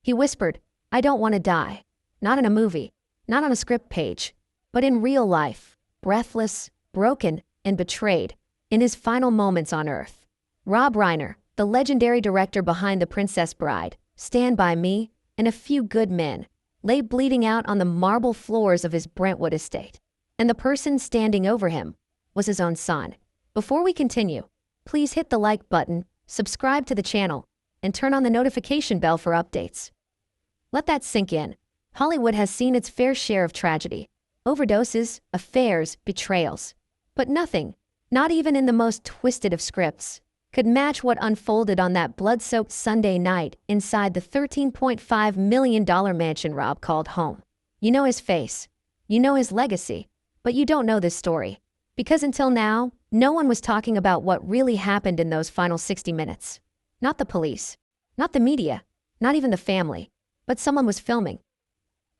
He whispered, "I don't want to die. Not in a movie, not on a script page, but in real life, breathless, broken, and betrayed, in his final moments on Earth." Rob Reiner, the legendary director behind The Princess Bride, Stand By Me, and A Few Good Men, lay bleeding out on the marble floors of his Brentwood estate. And the person standing over him was his own son. Before we continue, please hit the like button, subscribe to the channel, and turn on the notification bell for updates. Let that sink in. Hollywood has seen its fair share of tragedy, overdoses, affairs, betrayals. But nothing, not even in the most twisted of scripts, could match what unfolded on that blood-soaked Sunday night inside the $13.5 million mansion Rob called home. You know his face, you know his legacy, but you don't know this story. Because until now, no one was talking about what really happened in those final 60 minutes. Not the police, not the media, not even the family, but someone was filming.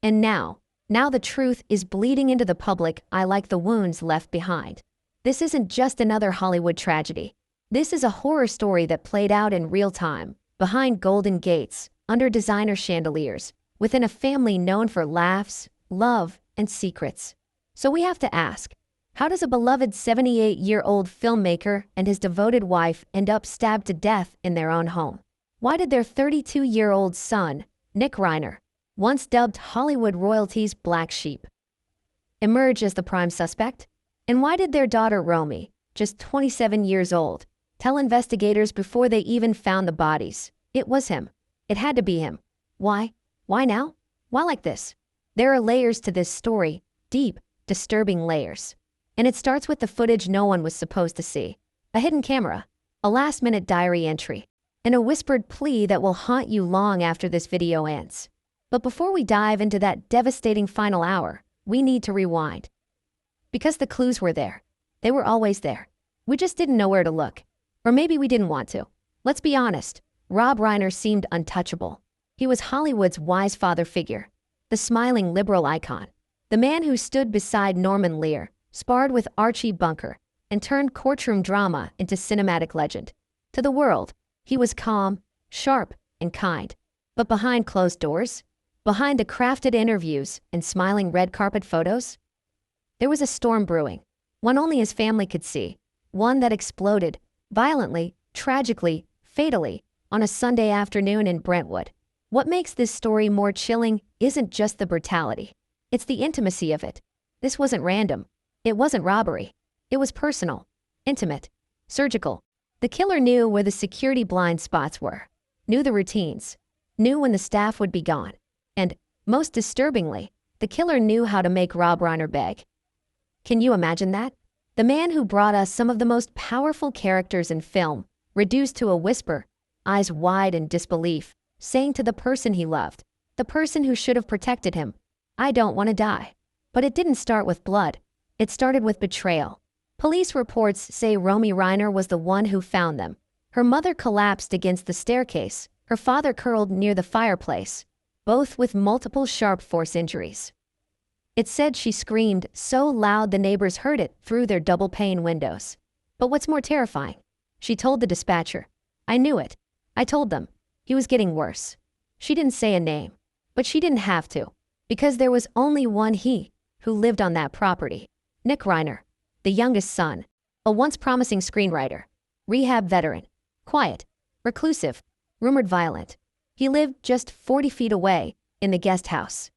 And now the truth is bleeding into the public eye like the wounds left behind. This isn't just another Hollywood tragedy. This is a horror story that played out in real time, behind golden gates, under designer chandeliers, within a family known for laughs, love, and secrets. So we have to ask, how does a beloved 78-year-old filmmaker and his devoted wife end up stabbed to death in their own home? Why did their 32-year-old son, Nick Reiner, once dubbed Hollywood royalty's black sheep, emerge as the prime suspect? And why did their daughter Romy, just 27 years old, tell investigators before they even found the bodies it was him? It had to be him. Why? Why now? Why like this? There are layers to this story, deep, disturbing layers. And it starts with the footage no one was supposed to see. A hidden camera, a last-minute diary entry, and a whispered plea that will haunt you long after this video ends. But before we dive into that devastating final hour, we need to rewind. Because the clues were there. They were always there. We just didn't know where to look. Or maybe we didn't want to. Let's be honest, Rob Reiner seemed untouchable. He was Hollywood's wise father figure, the smiling liberal icon, the man who stood beside Norman Lear, sparred with Archie Bunker, and turned courtroom drama into cinematic legend. To the world, he was calm, sharp, and kind. But behind closed doors, behind the crafted interviews and smiling red carpet photos, there was a storm brewing, one only his family could see, one that exploded, violently, tragically, fatally, on a Sunday afternoon in Brentwood. What makes this story more chilling isn't just the brutality. It's the intimacy of it. This wasn't random. It wasn't robbery. It was personal, intimate, surgical. The killer knew where the security blind spots were, knew the routines, knew when the staff would be gone. And, most disturbingly, the killer knew how to make Rob Reiner beg. Can you imagine that? The man who brought us some of the most powerful characters in film, reduced to a whisper, eyes wide in disbelief, saying to the person he loved, the person who should have protected him, "I don't want to die." But it didn't start with blood. It started with betrayal. Police reports say Romy Reiner was the one who found them. Her mother collapsed against the staircase, her father curled near the fireplace, both with multiple sharp force injuries. It said she screamed so loud the neighbors heard it through their double-pane windows. But what's more terrifying? She told the dispatcher, "I knew it. I told them. He was getting worse." She didn't say a name, but she didn't have to, because there was only one he who lived on that property. Nick Reiner, the youngest son, a once promising screenwriter, rehab veteran, quiet, reclusive, rumored violent. He lived just 40 feet away, in the guest house.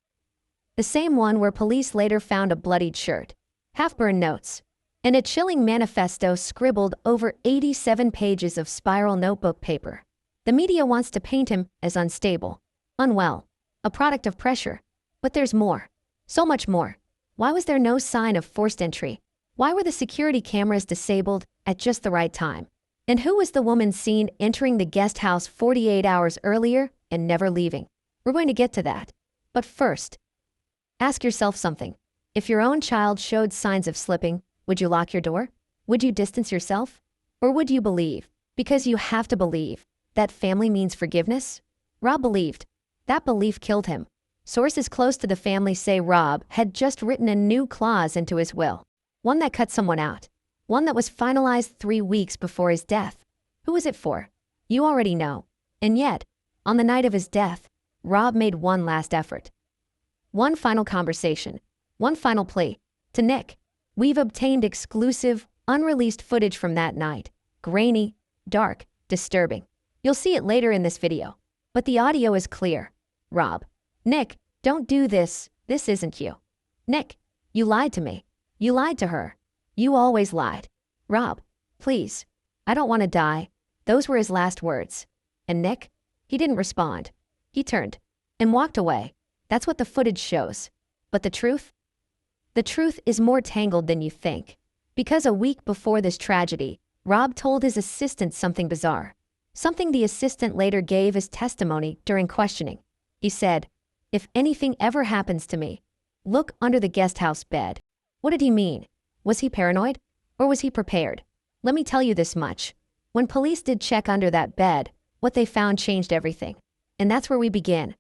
The same one where police later found a bloodied shirt, half-burned notes, and a chilling manifesto scribbled over 87 pages of spiral notebook paper. The media wants to paint him as unstable, unwell, a product of pressure. But there's more. So much more. Why was there no sign of forced entry? Why were the security cameras disabled at just the right time? And who was the woman seen entering the guest house 48 hours earlier and never leaving? We're going to get to that. But first, ask yourself something. If your own child showed signs of slipping, would you lock your door? Would you distance yourself? Or would you believe, because you have to believe, that family means forgiveness? Rob believed. That belief killed him. Sources close to the family say Rob had just written a new clause into his will, one that cut someone out, one that was finalized 3 weeks before his death. Who was it for? You already know. And yet, on the night of his death, Rob made one last effort. One final conversation. One final plea. To Nick. We've obtained exclusive, unreleased footage from that night. Grainy, dark, disturbing. You'll see it later in this video. But the audio is clear. Rob. Nick, don't do this. This isn't you. Nick, you lied to me. You lied to her. You always lied. Rob, please. I don't want to die. Those were his last words. And Nick? He didn't respond. He turned and walked away. That's what the footage shows. But the truth? The truth is more tangled than you think. Because a week before this tragedy, Rob told his assistant something bizarre. Something the assistant later gave as testimony during questioning. He said, "If anything ever happens to me, look under the guest house bed." What did he mean? Was he paranoid? Or was he prepared? Let me tell you this much. When police did check under that bed, what they found changed everything. And that's where we begin.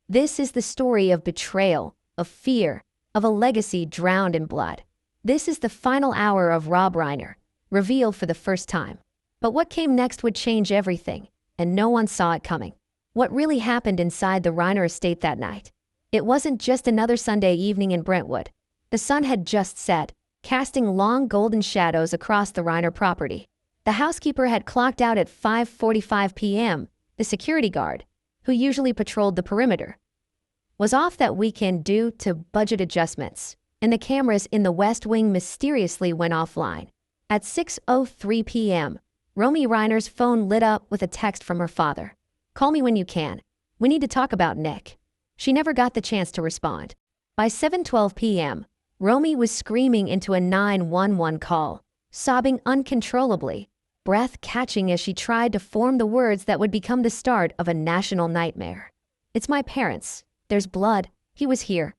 This is the story of betrayal, of fear, of a legacy drowned in blood. This is the final hour of Rob Reiner, revealed for the first time. But what came next would change everything, and no one saw it coming. What really happened inside the Reiner estate that night? It wasn't just another Sunday evening in Brentwood. The sun had just set, casting long golden shadows across the Reiner property. The housekeeper had clocked out at 5:45 p.m. The security guard, who usually patrolled the perimeter, was off that weekend due to budget adjustments, and the cameras in the West Wing mysteriously went offline. At 6:03 p.m., Romy Reiner's phone lit up with a text from her father. "Call me when you can. We need to talk about Nick." She never got the chance to respond. By 7:12 p.m., Romy was screaming into a 911 call, sobbing uncontrollably, breath catching as she tried to form the words that would become the start of a national nightmare. "It's my parents. There's blood. He was here.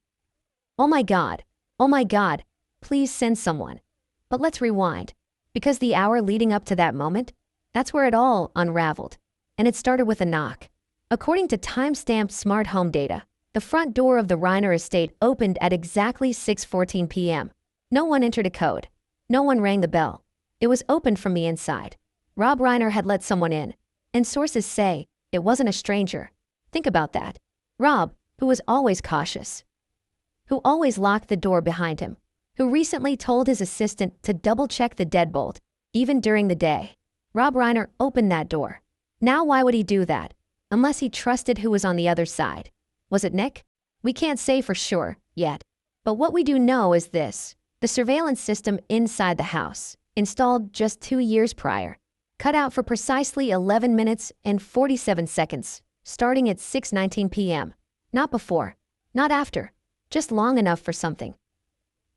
Oh my God. Oh my God. Please send someone." But let's rewind. Because the hour leading up to that moment, that's where it all unraveled. And it started with a knock. According to time-stamped smart home data, the front door of the Reiner estate opened at exactly 6:14 p.m. No one entered a code. No one rang the bell. It was opened from the inside. Rob Reiner had let someone in. And sources say it wasn't a stranger. Think about that. Rob, who was always cautious, who always locked the door behind him, who recently told his assistant to double-check the deadbolt, even during the day. Rob Reiner opened that door. Now why would he do that? Unless he trusted who was on the other side. Was it Nick? We can't say for sure, yet. But what we do know is this. The surveillance system inside the house, installed just 2 years prior, cut out for precisely 11 minutes and 47 seconds, starting at 6:19 p.m. Not before, not after, just long enough for something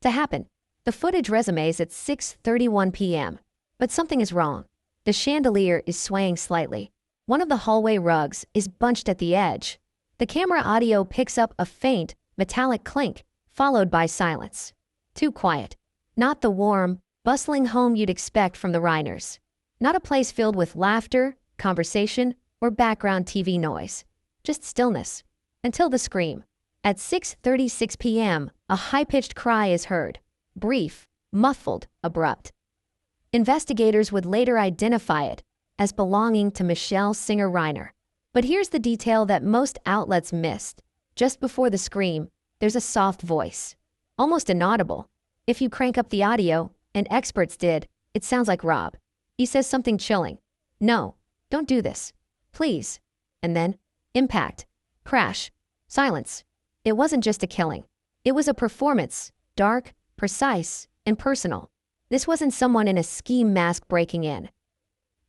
to happen. The footage resumes at 6:31 p.m. But something is wrong. The chandelier is swaying slightly. One of the hallway rugs is bunched at the edge. The camera audio picks up a faint, metallic clink, followed by silence. Too quiet. Not the warm, bustling home you'd expect from the Reiners. Not a place filled with laughter, conversation, or background TV noise. Just stillness. Until the scream. At 6:36 p.m., a high-pitched cry is heard. Brief, muffled, abrupt. Investigators would later identify it as belonging to Michelle Singer Reiner. But here's the detail that most outlets missed. Just before the scream, there's a soft voice. Almost inaudible. If you crank up the audio, and experts did, it sounds like Rob. He says something chilling. "No, don't do this. Please." And then, impact. Crash. Silence. It wasn't just a killing. It was a performance. Dark, precise, and personal. This wasn't someone in a ski mask breaking in.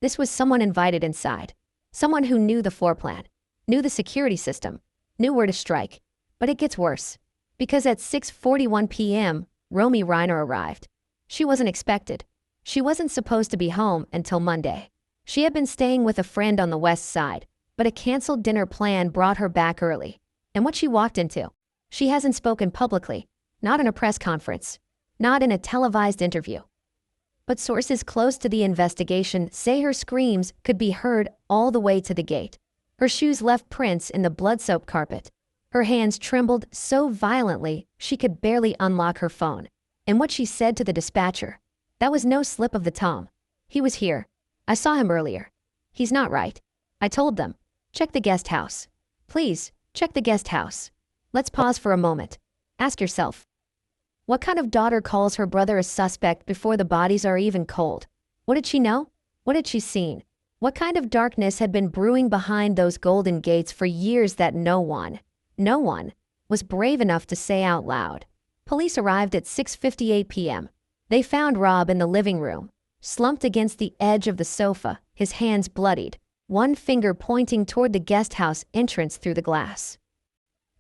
This was someone invited inside. Someone who knew the floor plan, knew the security system, knew where to strike. But it gets worse. Because at 6:41 p.m., Romy Reiner arrived. She wasn't expected. She wasn't supposed to be home until Monday. She had been staying with a friend on the west side, but a canceled dinner plan brought her back early. And what she walked into, she hasn't spoken publicly, not in a press conference, not in a televised interview. But sources close to the investigation say her screams could be heard all the way to the gate. Her shoes left prints in the blood-soaked carpet. Her hands trembled so violently she could barely unlock her phone. And what she said to the dispatcher, that was no slip of the tongue. "He was here. I saw him earlier. He's not right. I told them, check the guest house. Please, Check the guest house. Let's pause for a moment. Ask yourself, what kind of daughter calls her brother a suspect before the bodies are even cold? What did she know? What had she seen? What kind of darkness had been brewing behind those golden gates for years that no one was brave enough to say out loud? Police arrived at 6:58 p.m. They found Rob in the living room, slumped against the edge of the sofa, his hands bloodied, one finger pointing toward the guest house entrance through the glass.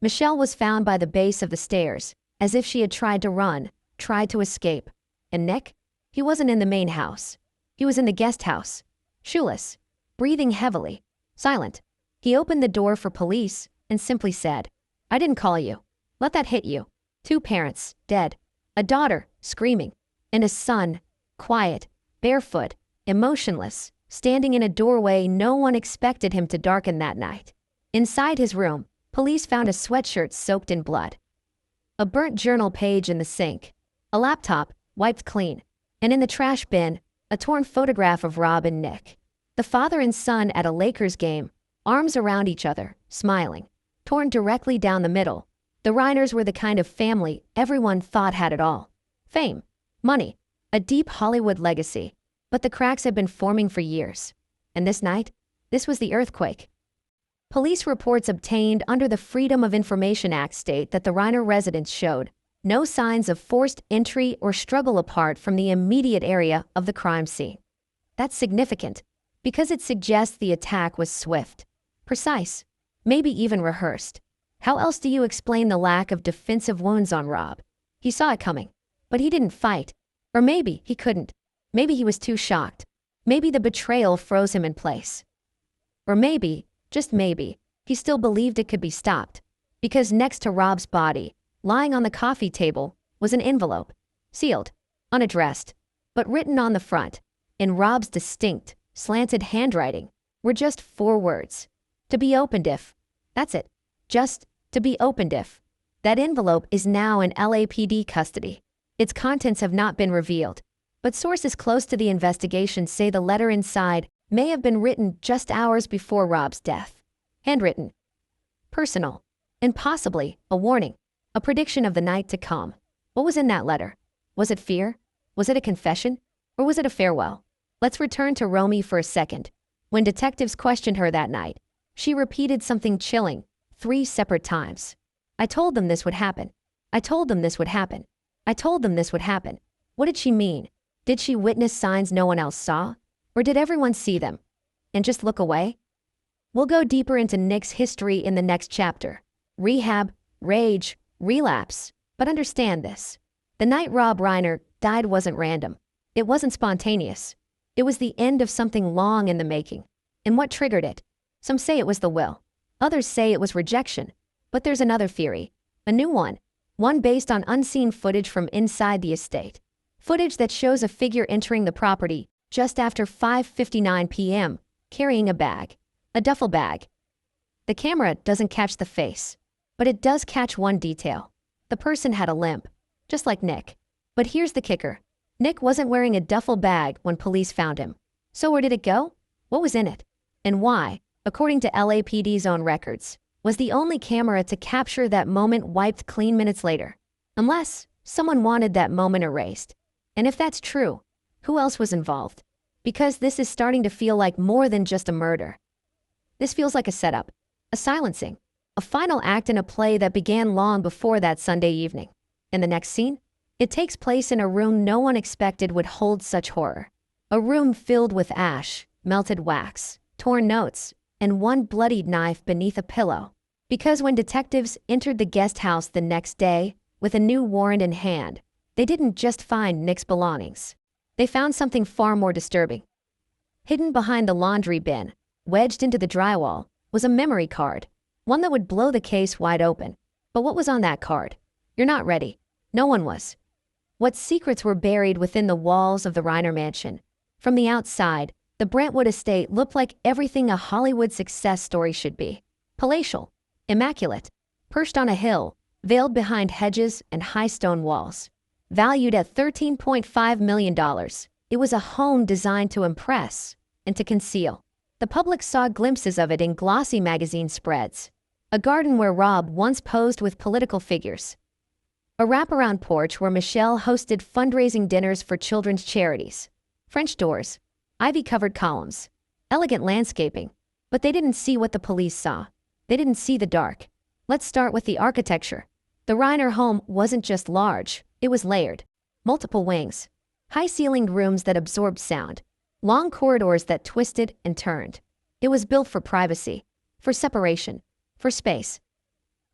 Michelle was found by the base of the stairs, as if she had tried to run, tried to escape. And Nick? He wasn't in the main house. He was in the guest house, shoeless, breathing heavily, silent. He opened the door for police and simply said, "I didn't call you. Let that hit you." 2 parents, dead. A daughter, screaming. And a son, quiet, barefoot, emotionless, standing in a doorway no one expected him to darken that night. Inside his room, police found a sweatshirt soaked in blood, a burnt journal page in the sink, a laptop wiped clean, and in the trash bin, a torn photograph of Rob and Nick, the father and son at a Lakers game, arms around each other, smiling, torn directly down the middle. The Reiners were the kind of family everyone thought had it all. Fame, money, a deep Hollywood legacy. But the cracks had been forming for years. And this night, this was the earthquake. Police reports obtained under the Freedom of Information Act state that the Reiner residence showed no signs of forced entry or struggle apart from the immediate area of the crime scene. That's significant, because it suggests the attack was swift, precise, maybe even rehearsed. How else do you explain the lack of defensive wounds on Rob? He saw it coming, but he didn't fight. Or maybe he couldn't. Maybe he was too shocked. Maybe the betrayal froze him in place. Or maybe, just maybe, he still believed it could be stopped. Because next to Rob's body, lying on the coffee table, was an envelope, sealed, unaddressed, but written on the front, in Rob's distinct, slanted handwriting, were just 4 words. To be opened if. That's it. Just to be opened if. That envelope is now in LAPD custody. Its contents have not been revealed, but sources close to the investigation say the letter inside may have been written just hours before Rob's death. Handwritten, personal, and possibly a warning, a prediction of the night to come. What was in that letter? Was it fear? Was it a confession? Or was it a farewell? Let's return to Romy for a second. When detectives questioned her that night, she repeated something chilling 3 separate times. "I told them this would happen. I told them this would happen. I told them this would happen." What did she mean? Did she witness signs no one else saw? Or did everyone see them and just look away? We'll go deeper into Nick's history in the next chapter. Rehab, rage, relapse. But understand this. The night Rob Reiner died wasn't random. It wasn't spontaneous. It was the end of something long in the making. And what triggered it? Some say it was the will. Others say it was rejection. But there's another theory. A new one. One based on unseen footage from inside the estate. Footage that shows a figure entering the property just after 5:59 p.m., carrying a bag. A duffel bag. The camera doesn't catch the face, but it does catch one detail. The person had a limp, just like Nick. But here's the kicker. Nick wasn't wearing a duffel bag when police found him. So where did it go? What was in it? And why, according to LAPD's own records, was the only camera to capture that moment wiped clean minutes later? Unless someone wanted that moment erased. And if that's true, who else was involved? Because this is starting to feel like more than just a murder. This feels like a setup, a silencing, a final act in a play that began long before that Sunday evening. In the next scene, it takes place in a room no one expected would hold such horror. A room filled with ash, melted wax, torn notes, and one bloodied knife beneath a pillow. Because when detectives entered the guest house the next day with a new warrant in hand, they didn't just find Nick's belongings. They found something far more disturbing. Hidden behind the laundry bin, wedged into the drywall, was a memory card, one that would blow the case wide open. But what was on that card? You're not ready. No one was. What secrets were buried within the walls of the Reiner mansion? From the outside, the Brentwood estate looked like everything a Hollywood success story should be. Palatial, immaculate, perched on a hill, veiled behind hedges and high stone walls. Valued at $13.5 million, it was a home designed to impress and to conceal. The public saw glimpses of it in glossy magazine spreads. A garden where Rob once posed with political figures. A wraparound porch where Michelle hosted fundraising dinners for children's charities. French doors, ivy-covered columns, elegant landscaping. But they didn't see what the police saw. They didn't see the dark. Let's start with the architecture. The Reiner home wasn't just large, it was layered. Multiple wings, high-ceilinged rooms that absorbed sound, long corridors that twisted and turned. It was built for privacy, for separation, for space.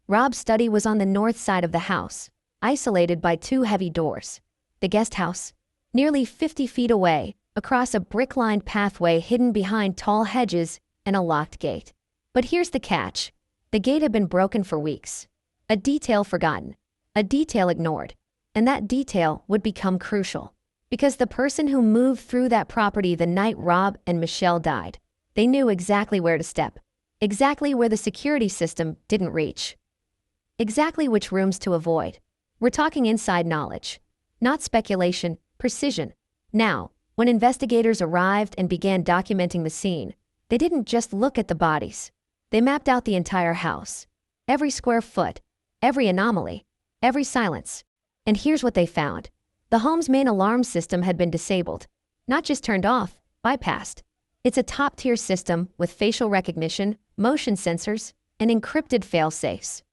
Rob's study was on the north side of the house, isolated by two heavy doors. The guest house, nearly 50 feet away, across a brick-lined pathway hidden behind tall hedges and a locked gate. But here's the catch. The gate had been broken for weeks. A detail forgotten, a detail ignored. And that detail would become crucial. Because the person who moved through that property the night Rob and Michelle died, they knew exactly where to step, exactly where the security system didn't reach, exactly which rooms to avoid. We're talking inside knowledge, not speculation, precision. Now, when investigators arrived and began documenting the scene, they didn't just look at the bodies. They mapped out the entire house. Every square foot, every anomaly, every silence. And here's what they found. The home's main alarm system had been disabled. Not just turned off, bypassed. It's a top-tier system with facial recognition, motion sensors, and encrypted fail-safes.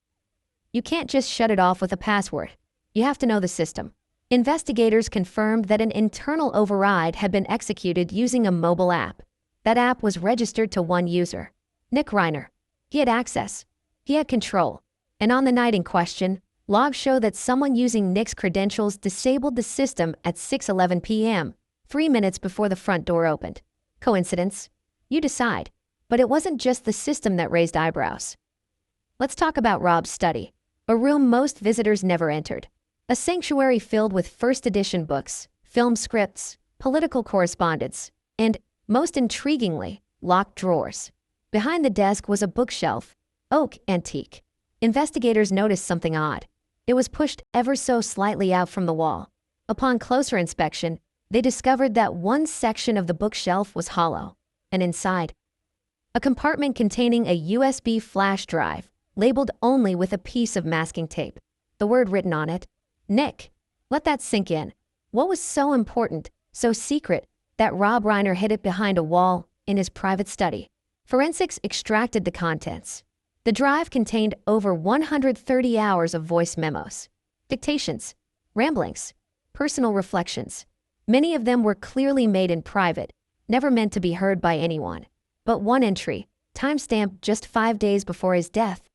You can't just shut it off with a password. You have to know the system. Investigators confirmed that an internal override had been executed using a mobile app. That app was registered to one user, Nick Reiner. He had access. He had control. And on the night in question, logs show that someone using Nick's credentials disabled the system at 6:11 p.m., 3 minutes before the front door opened. Coincidence? You decide. But it wasn't just the system that raised eyebrows. Let's talk about Rob's study, a room most visitors never entered. A sanctuary filled with first edition books, film scripts, political correspondence, and, most intriguingly, locked drawers. Behind the desk was a bookshelf, oak antique. Investigators noticed something odd. It was pushed ever so slightly out from the wall. Upon closer inspection, they discovered that one section of the bookshelf was hollow, and inside, a compartment containing a USB flash drive, labeled only with a piece of masking tape. The word written on it, Nick. Let that sink in. What was so important, so secret, that Rob Reiner hid it behind a wall in his private study? Forensics extracted the contents. The drive contained over 130 hours of voice memos, dictations, ramblings, personal reflections. Many of them were clearly made in private, never meant to be heard by anyone. But one entry, timestamped just 5 days before his death,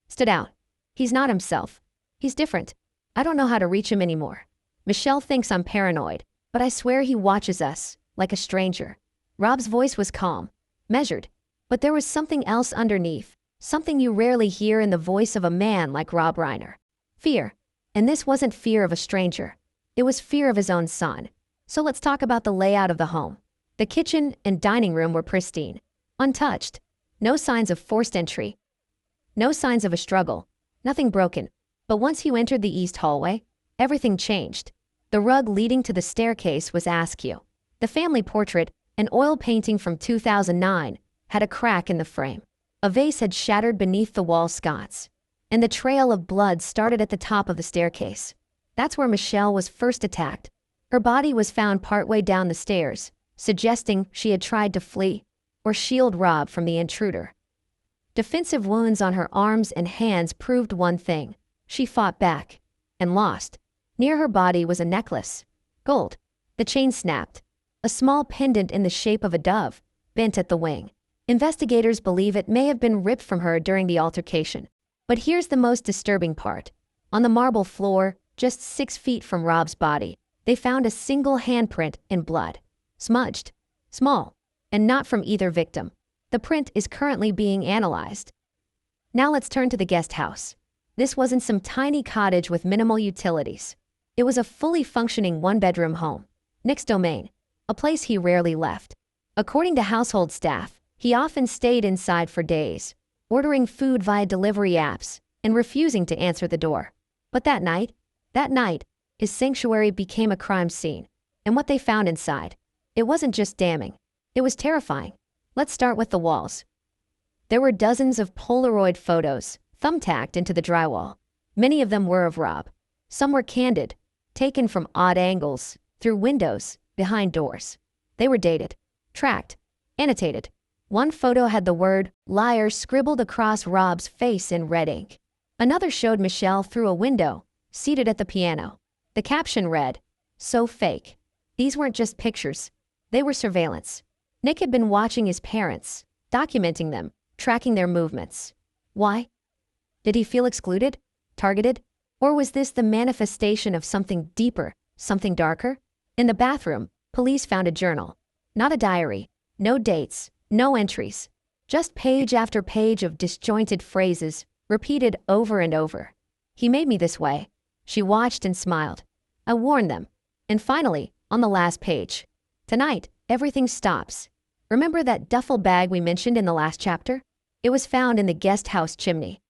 stood out. He's not himself. He's different. I don't know how to reach him anymore. Michelle thinks I'm paranoid, but I swear he watches us, like a stranger. Rob's voice was calm, measured, but there was something else underneath, something you rarely hear in the voice of a man like Rob Reiner. Fear. And this wasn't fear of a stranger. It was fear of his own son. So let's talk about the layout of the home. The kitchen and dining room were pristine, untouched. No signs of forced entry. No signs of a struggle. Nothing broken. But once you entered the east hallway, everything changed. The rug leading to the staircase was askew. The family portrait, an oil painting from 2009, had a crack in the frame. A vase had shattered beneath the wall sconce, and the trail of blood started at the top of the staircase. That's where Michelle was first attacked. Her body was found partway down the stairs, suggesting she had tried to flee or shield Rob from the intruder. Defensive wounds on her arms and hands proved one thing. She fought back and lost. Near her body was a necklace, gold. The chain snapped. A small pendant in the shape of a dove, bent at the wing. Investigators believe it may have been ripped from her during the altercation. But here's the most disturbing part. On the marble floor, just 6 feet from Rob's body, they found a single handprint in blood. Smudged, small, and not from either victim. The print is currently being analyzed. Now let's turn to the guest house. This wasn't some tiny cottage with minimal utilities. It was a fully functioning one-bedroom home. Nick's domain, a place he rarely left. According to household staff, he often stayed inside for days, ordering food via delivery apps and refusing to answer the door. But that night, his sanctuary became a crime scene. And what they found inside, it wasn't just damning. It was terrifying. Let's start with the walls. There were dozens of Polaroid photos, thumbtacked into the drywall. Many of them were of Rob. Some were candid, taken from odd angles, through windows, behind doors. They were dated, tracked, annotated. One photo had the word liar scribbled across Rob's face in red ink. Another showed Michelle through a window, seated at the piano. The caption read, "So fake." These weren't just pictures. They were surveillance. Nick had been watching his parents, documenting them, tracking their movements. Why? Did he feel excluded? Targeted? Or was this the manifestation of something deeper, something darker? In the bathroom, police found a journal. Not a diary. No dates. No entries. Just page after page of disjointed phrases, repeated over and over. "He made me this way." She watched and smiled. "I warned them." And finally, on the last page, "Tonight, everything stops. Remember that duffel bag we mentioned in the last chapter? It was found in the guest house chimney.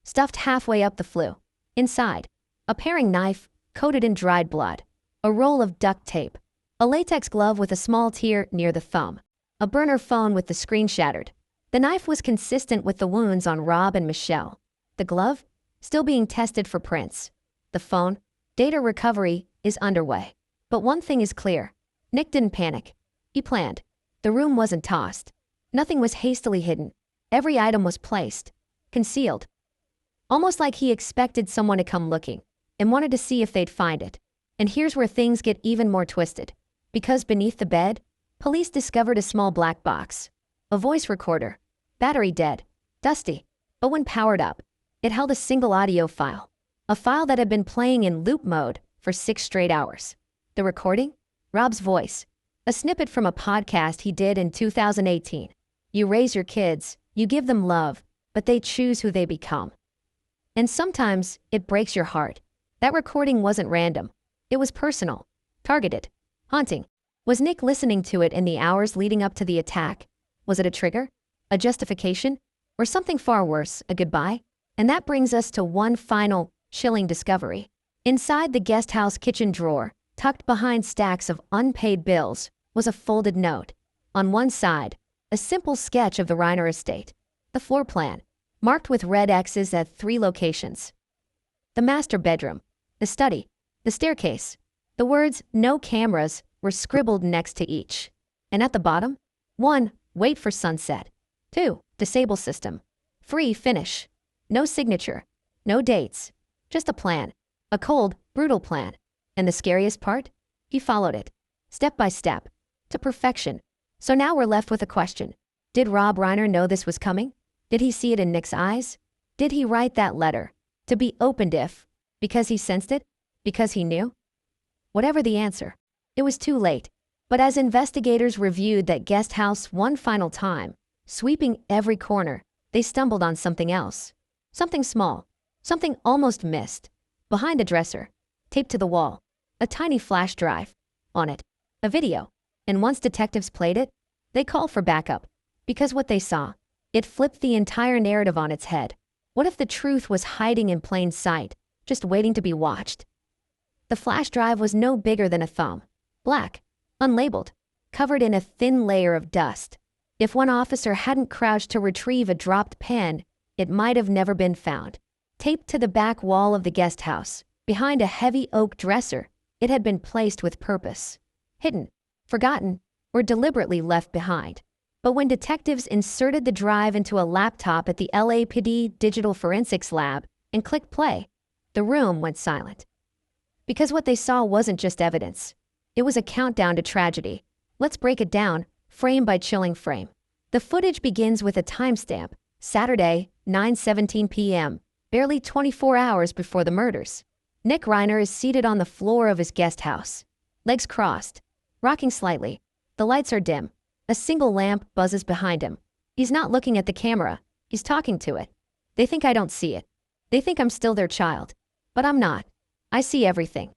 Stuffed halfway up the flue. Inside, a paring knife coated in dried blood, a roll of duct tape, a latex glove with a small tear near the thumb, a burner phone with the screen shattered. The knife was consistent with the wounds on Rob and Michelle. The glove, still being tested for prints. The phone, data recovery is underway. But one thing is clear. Nick didn't panic. He planned. The room wasn't tossed. Nothing was hastily hidden. Every item was placed, concealed. Almost like he expected someone to come looking and wanted to see if they'd find it. And here's where things get even more twisted. Because beneath the bed, police discovered a small black box. A voice recorder. Battery dead. Dusty. But when powered up, it held a single audio file. A file that had been playing in loop mode for 6 straight hours. The recording? Rob's voice. A snippet from a podcast he did in 2018. "You raise your kids, you give them love, but they choose who they become." And sometimes it breaks your heart. That recording wasn't random. It was personal, targeted, haunting. Was Nick listening to it in the hours leading up to the attack? Was it a trigger? A justification? Or something far worse, a goodbye? And that brings us to one final, chilling discovery. Inside the guest house kitchen drawer, tucked behind stacks of unpaid bills, was a folded note. On one side, a simple sketch of the Reiner estate. The floor plan, marked with red X's at 3 locations. The master bedroom, the study, the staircase. The words "no cameras" were scribbled next to each. And at the bottom, 1. Wait for sunset. 2. Disable system. Free finish. No signature. No dates. Just a plan. A cold, brutal plan. And the scariest part? He followed it. Step by step. To perfection. So now we're left with a question. Did Rob Reiner know this was coming? Did he see it in Nick's eyes? Did he write that letter? To be opened if? Because he sensed it? Because he knew? Whatever the answer, it was too late. But as investigators reviewed that guest house one final time, sweeping every corner, they stumbled on something else. Something small. Something almost missed. Behind a dresser, taped to the wall, a tiny flash drive. On it, a video. And once detectives played it, they called for backup. Because what they saw, it flipped the entire narrative on its head. What if the truth was hiding in plain sight, just waiting to be watched? The flash drive was no bigger than a thumb. Black, unlabeled, covered in a thin layer of dust. If one officer hadn't crouched to retrieve a dropped pen, it might have never been found. Taped to the back wall of the guest house, behind a heavy oak dresser, it had been placed with purpose. Hidden, forgotten, or deliberately left behind. But when detectives inserted the drive into a laptop at the LAPD Digital Forensics Lab and clicked play, the room went silent. Because what they saw wasn't just evidence. It was a countdown to tragedy. Let's break it down, frame by chilling frame. The footage begins with a timestamp, Saturday, 9:17 p.m., barely 24 hours before the murders. Nick Reiner is seated on the floor of his guest house, legs crossed, rocking slightly. The lights are dim. A single lamp buzzes behind him. He's not looking at the camera. He's talking to it. They think I don't see it. They think I'm still their child. But I'm not. I see everything.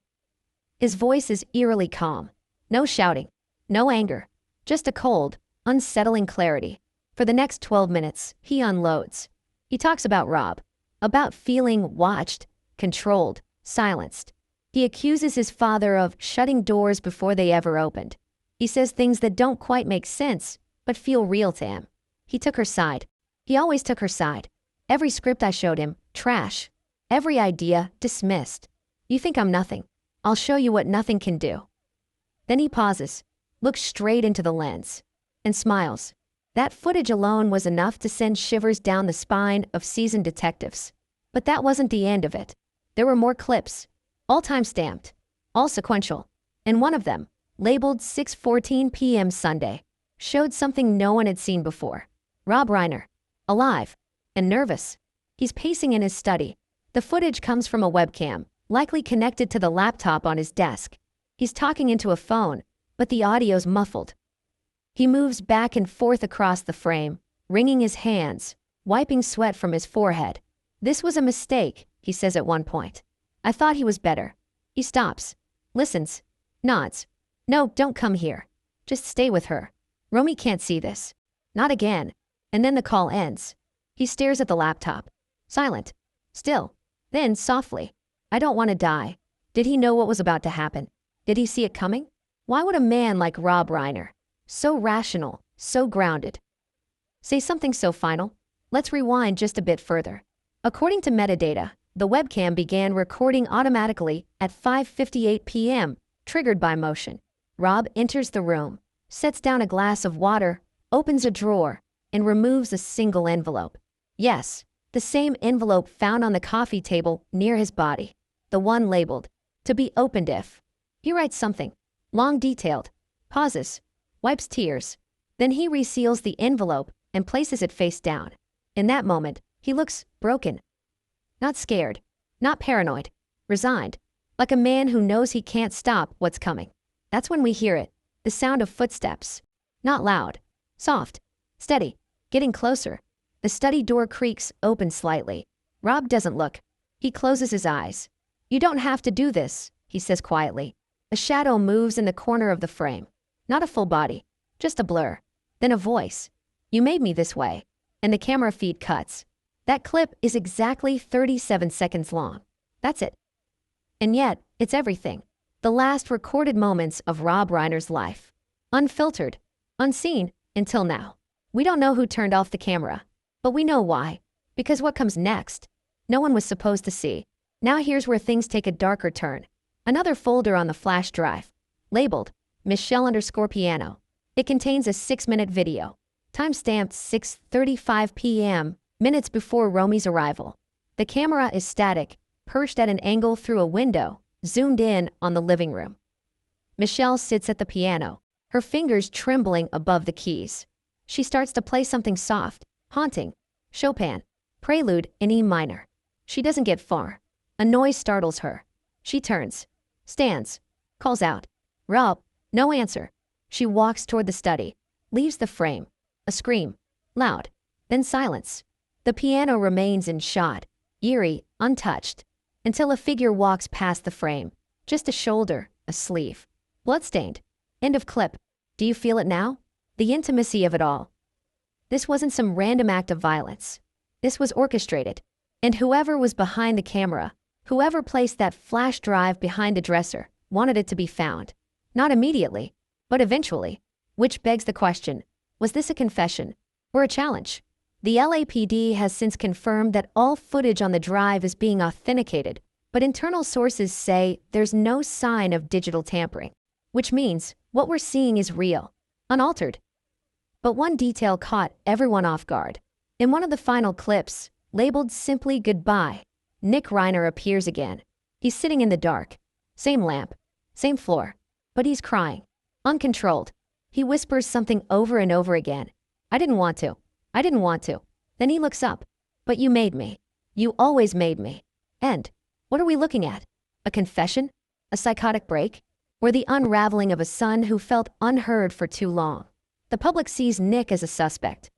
His voice is eerily calm. No shouting. No anger. Just a cold, unsettling clarity. For the next 12 minutes, he unloads. He talks about Rob. About feeling watched, controlled, silenced. He accuses his father of shutting doors before they ever opened. He says things that don't quite make sense, but feel real to him. He took her side. He always took her side. Every script I showed him, trash. Every idea, dismissed. You think I'm nothing? I'll show you what nothing can do. Then he pauses, looks straight into the lens, and smiles. That footage alone was enough to send shivers down the spine of seasoned detectives. But that wasn't the end of it. There were more clips, all time-stamped, all sequential, and one of them, labeled 6:14 p.m. Sunday, showed something no one had seen before. Rob Reiner, alive, and nervous. He's pacing in his study. The footage comes from a webcam, likely connected to the laptop on his desk. He's talking into a phone, but the audio's muffled. He moves back and forth across the frame, wringing his hands, wiping sweat from his forehead. This was a mistake, he says at one point. I thought he was better. He stops, listens, nods. No, don't come here. Just stay with her. Romy can't see this. Not again. And then the call ends. He stares at the laptop. Silent. Still. Then, softly. I don't want to die. Did he know what was about to happen? Did he see it coming? Why would a man like Rob Reiner, so rational, so grounded, say something so final? Let's rewind just a bit further. According to metadata, the webcam began recording automatically at 5:58 p.m., triggered by motion. Rob enters the room, sets down a glass of water, opens a drawer, and removes a single envelope. Yes, the same envelope found on the coffee table near his body. The one labeled, to be opened if. He writes something, long detailed, pauses, wipes tears. Then he reseals the envelope and places it face down. In that moment, he looks broken. Not scared, not paranoid, resigned, like a man who knows he can't stop what's coming. That's when we hear it, the sound of footsteps. Not loud, soft, steady, getting closer. The study door creaks open slightly. Rob doesn't look. He closes his eyes. You don't have to do this, he says quietly. A shadow moves in the corner of the frame. Not a full body, just a blur. Then a voice. You made me this way. And the camera feed cuts. That clip is exactly 37 seconds long. That's it. And yet, it's everything. The last recorded moments of Rob Reiner's life. Unfiltered, unseen, until now. We don't know who turned off the camera, but we know why. Because what comes next, no one was supposed to see. Now here's where things take a darker turn. Another folder on the flash drive, labeled Michelle_piano. It contains a 6-minute video, time-stamped 6:35 p.m., minutes before Romy's arrival. The camera is static, perched at an angle through a window, zoomed in on the living room. Michelle sits at the piano, her fingers trembling above the keys. She starts to play something soft, haunting, Chopin, prelude in E minor. She doesn't get far. A noise startles her. She turns, stands, calls out, Rob, no answer. She walks toward the study, leaves the frame. A scream, loud, then silence. The piano remains in shot, eerie, untouched, until a figure walks past the frame. Just a shoulder, a sleeve. Bloodstained. End of clip. Do you feel it now? The intimacy of it all. This wasn't some random act of violence. This was orchestrated. And whoever was behind the camera, whoever placed that flash drive behind the dresser, wanted it to be found. Not immediately, but eventually. Which begs the question, was this a confession or a challenge? The LAPD has since confirmed that all footage on the drive is being authenticated, but internal sources say there's no sign of digital tampering, which means what we're seeing is real, unaltered. But one detail caught everyone off guard. In one of the final clips, labeled simply Goodbye, Nick Reiner appears again. He's sitting in the dark. Same lamp, same floor, but he's crying. Uncontrolled. He whispers something over and over again. I didn't want to. I didn't want to. Then he looks up. But you made me. You always made me. And what are we looking at? A confession? A psychotic break? Or the unraveling of a son who felt unheard for too long? The public sees Nick as a suspect.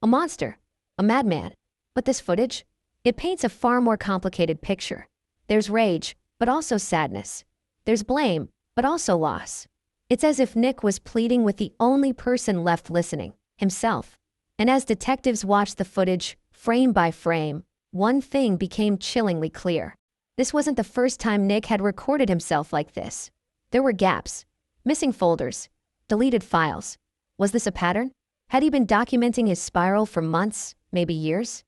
A monster. A madman. But this footage? It paints a far more complicated picture. There's rage, but also sadness. There's blame, but also loss. It's as if Nick was pleading with the only person left listening, himself. And as detectives watched the footage, frame by frame, one thing became chillingly clear. This wasn't the first time Nick had recorded himself like this. There were gaps, missing folders, deleted files. Was this a pattern? Had he been documenting his spiral for months, Maybe years?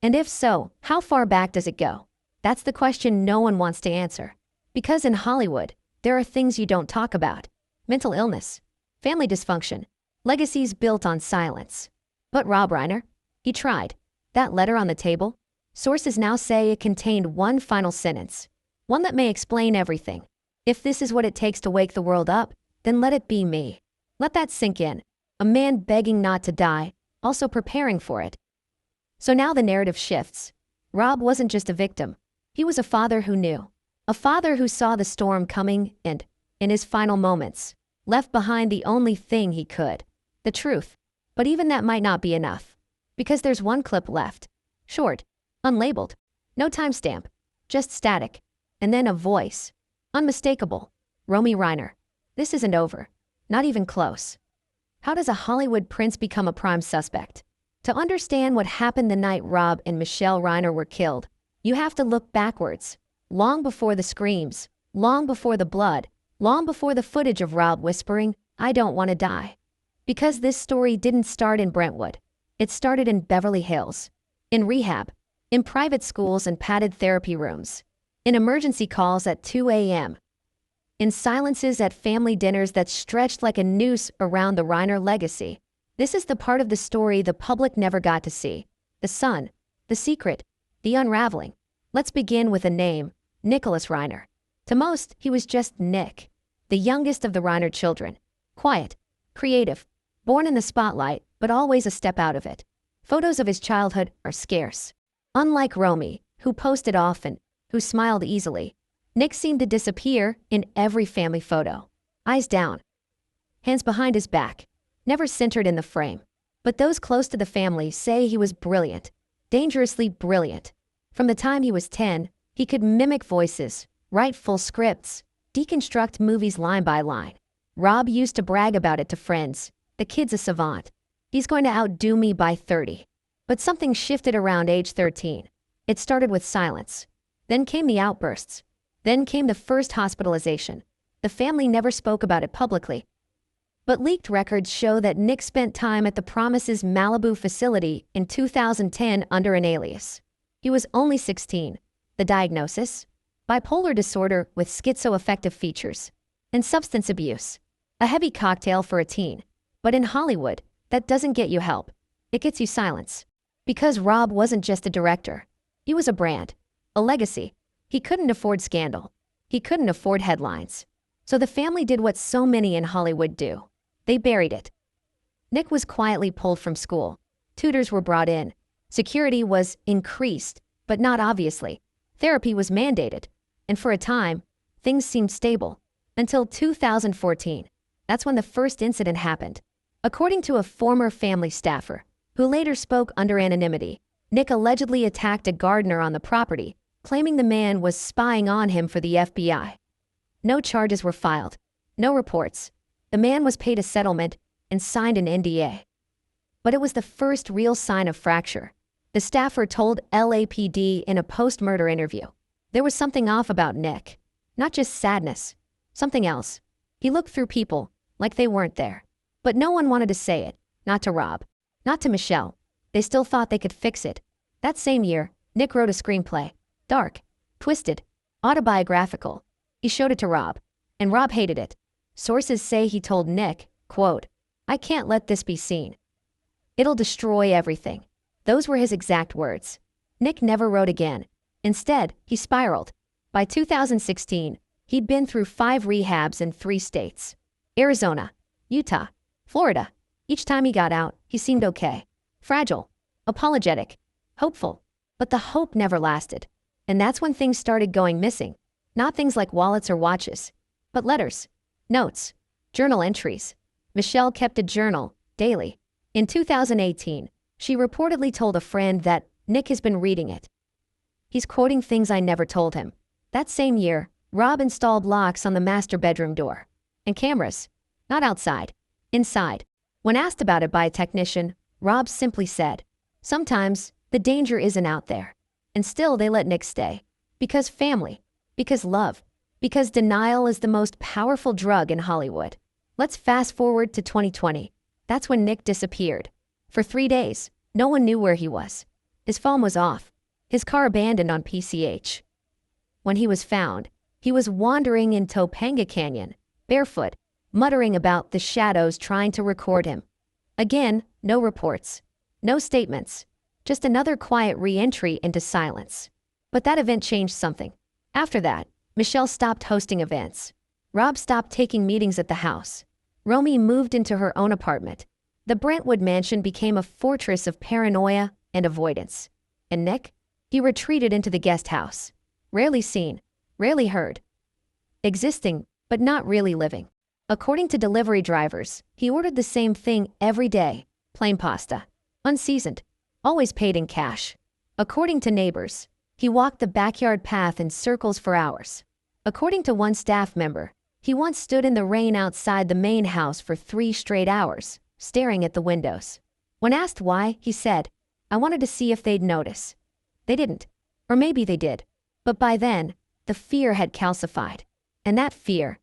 And if so, how far back does it go? That's the question no one wants to answer. Because in Hollywood, there are things you don't talk about. Mental illness, family dysfunction, legacies built on silence. But Rob Reiner? He tried. That letter on the table? Sources now say it contained one final sentence. One that may explain everything. If this is what it takes to wake the world up, then let it be me. Let that sink in. A man begging not to die, also preparing for it. So now the narrative shifts. Rob wasn't just a victim. He was a father who knew. A father who saw the storm coming and, in his final moments, left behind the only thing he could. The truth. But even that might not be enough. Because there's one clip left. Short. Unlabeled. No timestamp. Just static. And then a voice. Unmistakable. Romy Reiner. This isn't over. Not even close. How does a Hollywood prince become a prime suspect? To understand what happened the night Rob and Michelle Reiner were killed, you have to look backwards. Long before the screams, long before the blood, long before the footage of Rob whispering, "I don't want to die." Because this story didn't start in Brentwood. It started in Beverly Hills. In rehab. In private schools and padded therapy rooms. In emergency calls at 2 a.m. In silences at family dinners that stretched like a noose around the Reiner legacy. This is the part of the story the public never got to see. The sun, the secret, the unraveling. Let's begin with a name, Nicholas Reiner. To most, he was just Nick, the youngest of the Reiner children. Quiet, creative, born in the spotlight, but always a step out of it. Photos of his childhood are scarce. Unlike Romy, who posted often, who smiled easily, Nick seemed to disappear in every family photo. Eyes down, hands behind his back, never centered in the frame. But those close to the family say he was brilliant, dangerously brilliant. From the time he was 10, he could mimic voices, write full scripts, deconstruct movies line by line. Rob used to brag about it to friends. The kid's a savant. He's going to outdo me by 30. But something shifted around age 13. It started with silence. Then came the outbursts. Then came the first hospitalization. The family never spoke about it publicly. But leaked records show that Nick spent time at the Promises Malibu facility in 2010 under an alias. He was only 16. The diagnosis? Bipolar disorder with schizoaffective features. And substance abuse. A heavy cocktail for a teen. But in Hollywood, that doesn't get you help. It gets you silence. Because Rob wasn't just a director. He was a brand. A legacy. He couldn't afford scandal. He couldn't afford headlines. So the family did what so many in Hollywood do. They buried it. Nick was quietly pulled from school. Tutors were brought in. Security was increased, but not obviously. Therapy was mandated. And for a time, things seemed stable. Until 2014. That's when the first incident happened. According to a former family staffer, who later spoke under anonymity, Nick allegedly attacked a gardener on the property, claiming the man was spying on him for the FBI. No charges were filed. No reports. The man was paid a settlement and signed an NDA. But it was the first real sign of fracture. The staffer told LAPD in a post-murder interview. There was something off about Nick. Not just sadness. Something else. He looked through people like they weren't there. But no one wanted to say it. Not to Rob. Not to Michelle. They still thought they could fix it. That same year, Nick wrote a screenplay. Dark. Twisted. Autobiographical. He showed it to Rob. And Rob hated it. Sources say he told Nick, quote, "I can't let this be seen. It'll destroy everything." Those were his exact words. Nick never wrote again. Instead, he spiraled. By 2016, he'd been through 5 rehabs in 3 states. Arizona, Utah, Florida. Each time he got out, he seemed okay. Fragile, apologetic, hopeful. But the hope never lasted. And that's when things started going missing. Not things like wallets or watches, but letters, notes, journal entries. Michelle kept a journal, daily. In 2018, she reportedly told a friend that Nick has been reading it. He's quoting things I never told him. That same year, Rob installed locks on the master bedroom door. And cameras. Not outside. Inside. When asked about it by a technician, Rob simply said, "Sometimes, the danger isn't out there." And still they let Nick stay. Because family. Because love. Because denial is the most powerful drug in Hollywood. Let's fast forward to 2020. That's when Nick disappeared. For 3 days, No one knew where he was. His phone was off. His car abandoned on PCH. When he was found, he was wandering in Topanga Canyon, barefoot, muttering about the shadows trying to record him. Again, no reports. No statements. Just another quiet re-entry into silence. But that event changed something. After that, Michelle stopped hosting events. Rob stopped taking meetings at the house. Romy moved into her own apartment. The Brentwood mansion became a fortress of paranoia and avoidance. And Nick? He retreated into the guest house. Rarely seen, rarely heard. Existing, but not really living. According to delivery drivers, he ordered the same thing every day, plain pasta. Unseasoned. Always paid in cash. According to neighbors, he walked the backyard path in circles for hours. According to one staff member, he once stood in the rain outside the main house for 3 straight hours, staring at the windows. When asked why, he said, "I wanted to see if they'd notice." They didn't. Or maybe they did. But by then, the fear had calcified. And that fear,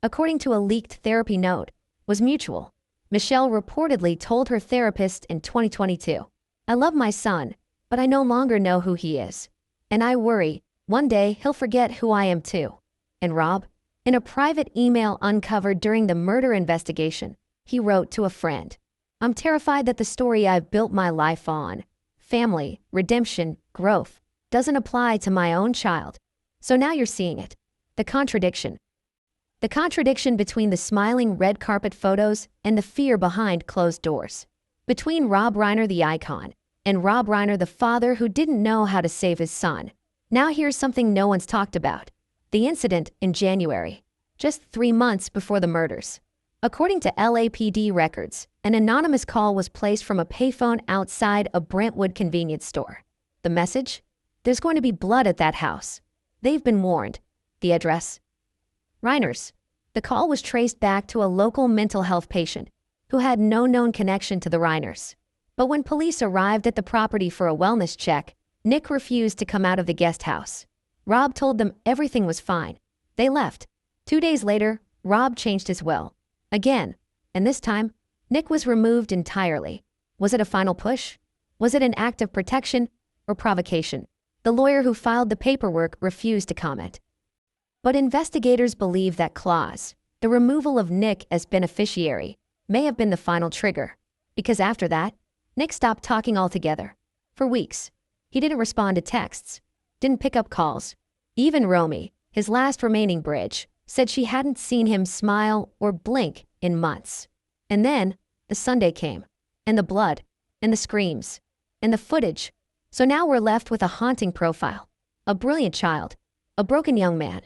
according to a leaked therapy note, was mutual. Michelle reportedly told her therapist in 2022, "I love my son, but I no longer know who he is. And I worry, one day he'll forget who I am too." And Rob, in a private email uncovered during the murder investigation, he wrote to a friend, "I'm terrified that the story I've built my life on, family, redemption, growth, doesn't apply to my own child. So now you're seeing it. The contradiction. The contradiction between the smiling red carpet photos and the fear behind closed doors. Between Rob Reiner the icon and Rob Reiner the father who didn't know how to save his son. Now here's something no one's talked about. The incident in January, just 3 months before the murders. According to LAPD records, an anonymous call was placed from a payphone outside a Brentwood convenience store. The message? There's going to be blood at that house. They've been warned. The address? Reiner's. The call was traced back to a local mental health patient who had no known connection to the Reiners. But when police arrived at the property for a wellness check, Nick refused to come out of the guest house. Rob told them everything was fine. They left. 2 days later, Rob changed his will. Again, and this time, Nick was removed entirely. Was it a final push? Was it an act of protection or provocation? The lawyer who filed the paperwork refused to comment. But investigators believe that clause, the removal of Nick as beneficiary, may have been the final trigger. Because after that, Nick stopped talking altogether. For weeks. He didn't respond to texts, didn't pick up calls. Even Romy, his last remaining bridge, said she hadn't seen him smile or blink in months. And then, the Sunday came, and the blood, and the screams, and the footage. So now we're left with a haunting profile. A brilliant child, a broken young man.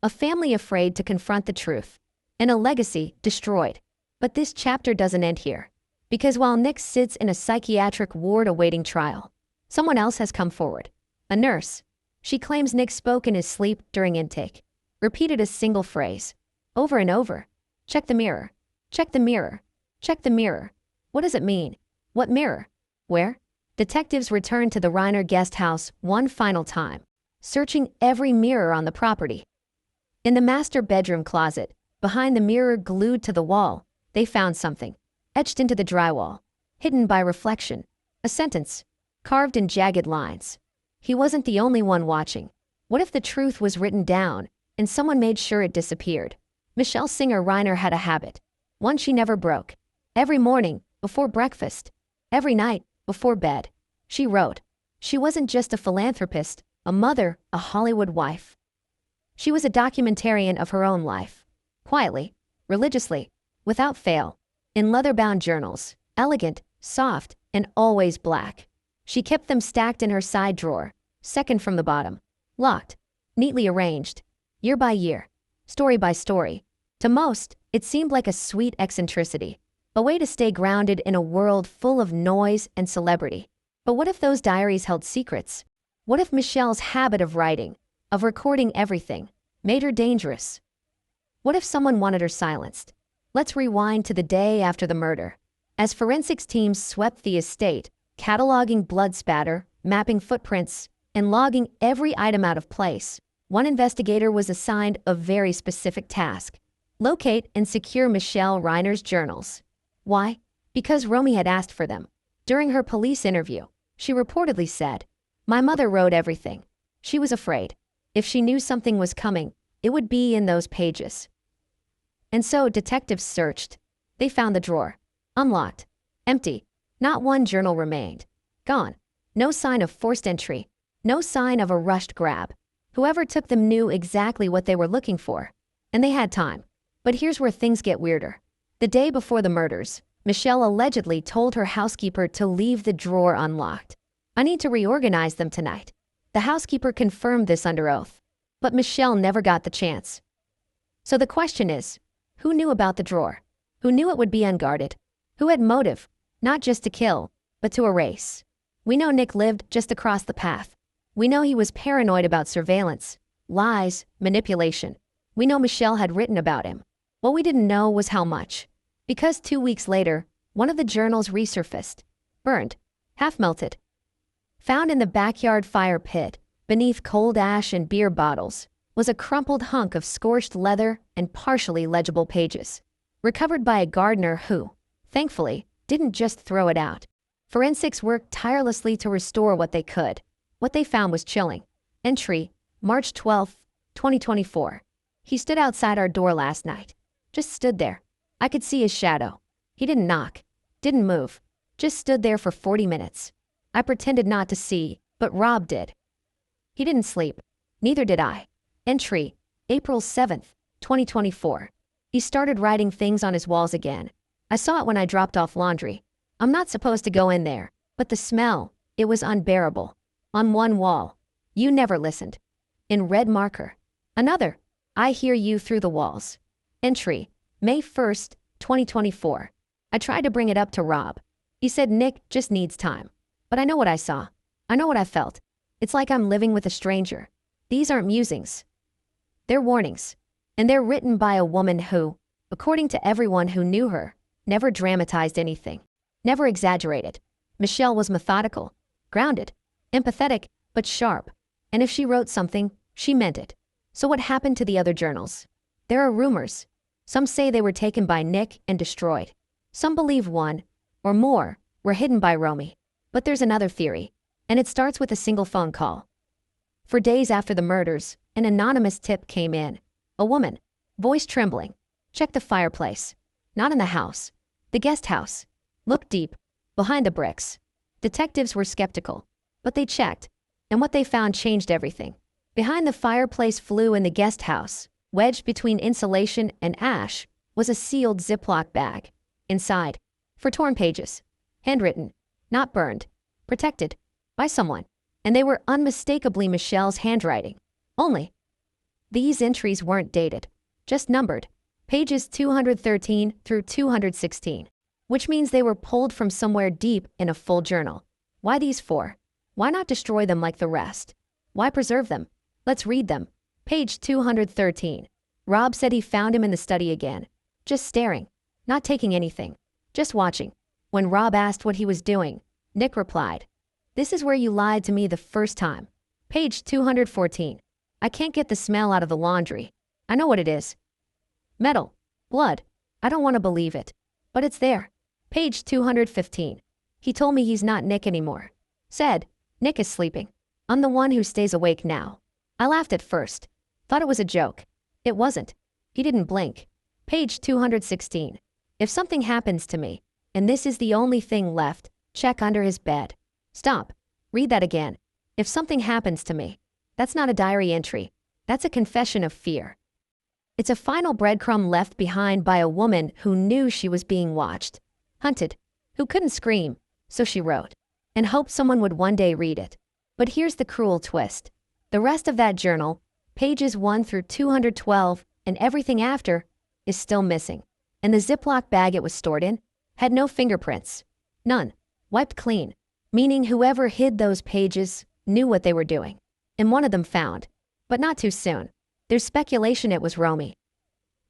A family afraid to confront the truth, and a legacy destroyed. But this chapter doesn't end here. Because while Nick sits in a psychiatric ward awaiting trial, someone else has come forward. A nurse. She claims Nick spoke in his sleep during intake. Repeated a single phrase. Over and over. Check the mirror. Check the mirror. Check the mirror. What does it mean? What mirror? Where? Detectives returned to the Reiner guest house one final time, searching every mirror on the property. In the master bedroom closet, behind the mirror glued to the wall, they found something, etched into the drywall, hidden by reflection, a sentence, carved in jagged lines. He wasn't the only one watching. What if the truth was written down, and someone made sure it disappeared? Michelle Singer Reiner had a habit, one she never broke. Every morning, before breakfast, every night, before bed, she wrote. She wasn't just a philanthropist, a mother, a Hollywood wife. She was a documentarian of her own life. Quietly, religiously, without fail, in leather-bound journals, elegant, soft, and always black. She kept them stacked in her side drawer, second from the bottom, locked, neatly arranged, year by year, story by story. To most, it seemed like a sweet eccentricity, a way to stay grounded in a world full of noise and celebrity. But what if those diaries held secrets? What if Michelle's habit of writing, of recording everything, made her dangerous? What if someone wanted her silenced? Let's rewind to the day after the murder. As forensics teams swept the estate, cataloging blood spatter, mapping footprints, and logging every item out of place, one investigator was assigned a very specific task: locate and secure Michelle Reiner's journals. Why? Because Romy had asked for them. During her police interview, she reportedly said, "My mother wrote everything. She was afraid. If she knew something was coming, it would be in those pages." And so detectives searched. They found the drawer. Unlocked. Empty. Not one journal remained. Gone. No sign of forced entry. No sign of a rushed grab. Whoever took them knew exactly what they were looking for. And they had time. But here's where things get weirder. The day before the murders, Michelle allegedly told her housekeeper to leave the drawer unlocked. "I need to reorganize them tonight." The housekeeper confirmed this under oath. But Michelle never got the chance. So the question is, who knew about the drawer? Who knew it would be unguarded? Who had motive, not just to kill, but to erase? We know Nick lived just across the path. We know he was paranoid about surveillance, lies, manipulation. We know Michelle had written about him. What we didn't know was how much. Because 2 weeks later, one of the journals resurfaced, burned, half melted. Found in the backyard fire pit, beneath cold ash and beer bottles, was a crumpled hunk of scorched leather and partially legible pages, recovered by a gardener who, thankfully, didn't just throw it out. Forensics worked tirelessly to restore what they could. What they found was chilling. Entry, March 12, 2024. "He stood outside our door last night. Just stood there. I could see his shadow. He didn't knock, didn't move, just stood there for 40 minutes. I pretended not to see, but Rob did. He didn't sleep. Neither did I." Entry, April 7th, 2024. "He started writing things on his walls again. I saw it when I dropped off laundry. I'm not supposed to go in there, but the smell, it was unbearable. On one wall, 'You never listened.' In red marker. Another, 'I hear you through the walls.' Entry, May 1st, 2024. I tried to bring it up to Rob. He said Nick just needs time. But I know what I saw. I know what I felt. It's like I'm living with a stranger. These aren't musings. They're warnings. And they're written by a woman who, according to everyone who knew her, never dramatized anything. Never exaggerated. Michelle was methodical, grounded, empathetic, but sharp. And if she wrote something, she meant it. So what happened to the other journals? There are rumors. Some say they were taken by Nick and destroyed. Some believe one, or more, were hidden by Romy. But there's another theory, and it starts with a single phone call. For days after the murders, an anonymous tip came in. A woman, voice trembling. Check the fireplace. Not in the house. The guest house. Look deep. Behind the bricks. Detectives were skeptical, but they checked, and what they found changed everything. Behind the fireplace flue in the guest house, wedged between insulation and ash, was a sealed Ziploc bag. Inside, for torn pages. Handwritten, not burned. Protected. By someone. And they were unmistakably Michelle's handwriting. Only. These entries weren't dated. Just numbered. Pages 213 through 216. Which means they were pulled from somewhere deep in a full journal. Why these 4? Why not destroy them like the rest? Why preserve them? Let's read them. Page 213. Rob said he found him in the study again. Just staring. Not taking anything. Just watching. When Rob asked what he was doing, Nick replied, "This is where you lied to me the first time." Page 214. "I can't get the smell out of the laundry. I know what it is. Metal. Blood. I don't want to believe it. But it's there." Page 215. "He told me he's not Nick anymore. Said, Nick is sleeping. I'm the one who stays awake now. I laughed at first. Thought it was a joke. It wasn't. He didn't blink." Page 216. "If something happens to me, and this is the only thing left, check under his bed." Stop. Read that again. If something happens to me. That's not a diary entry. That's a confession of fear. It's a final breadcrumb left behind by a woman who knew she was being watched, hunted, who couldn't scream, so she wrote, and hoped someone would one day read it. But here's the cruel twist. The rest of that journal, pages 1 through 212, and everything after, is still missing. And the Ziploc bag it was stored in had no fingerprints. None. Wiped clean. Meaning whoever hid those pages knew what they were doing. And one of them found. But not too soon. There's speculation it was Romy.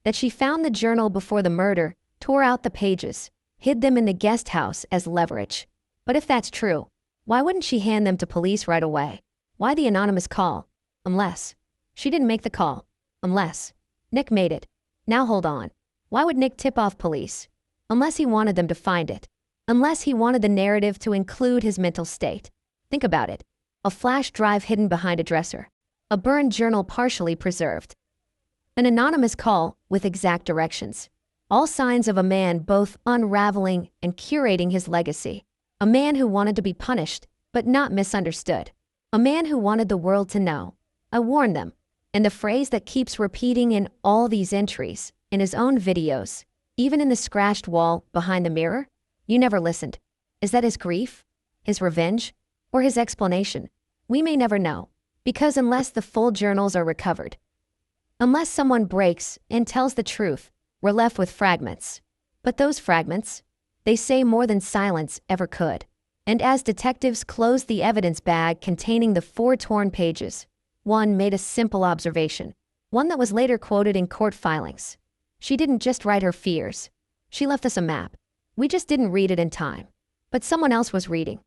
That she found the journal before the murder, tore out the pages, hid them in the guest house as leverage. But if that's true, why wouldn't she hand them to police right away? Why the anonymous call? Unless she didn't make the call. Unless Nick made it. Now hold on. Why would Nick tip off police? Unless he wanted them to find it. unless he wanted the narrative to include his mental state. Think about it. A flash drive hidden behind a dresser. A burned journal partially preserved. An anonymous call with exact directions. All signs of a man both unraveling and curating his legacy. A man who wanted to be punished, but not misunderstood. A man who wanted the world to know. I warned them. And the phrase that keeps repeating in all these entries, in his own videos, even in the scratched wall behind the mirror, you never listened. Is that his grief? His revenge? Or his explanation? We may never know, because unless the full journals are recovered, unless someone breaks and tells the truth, we're left with fragments. But those fragments, they say more than silence ever could. And as detectives closed the evidence bag containing the 4 torn pages, one made a simple observation, one that was later quoted in court filings. She didn't just write her fears. She left us a map. We just didn't read it in time. But someone else was reading.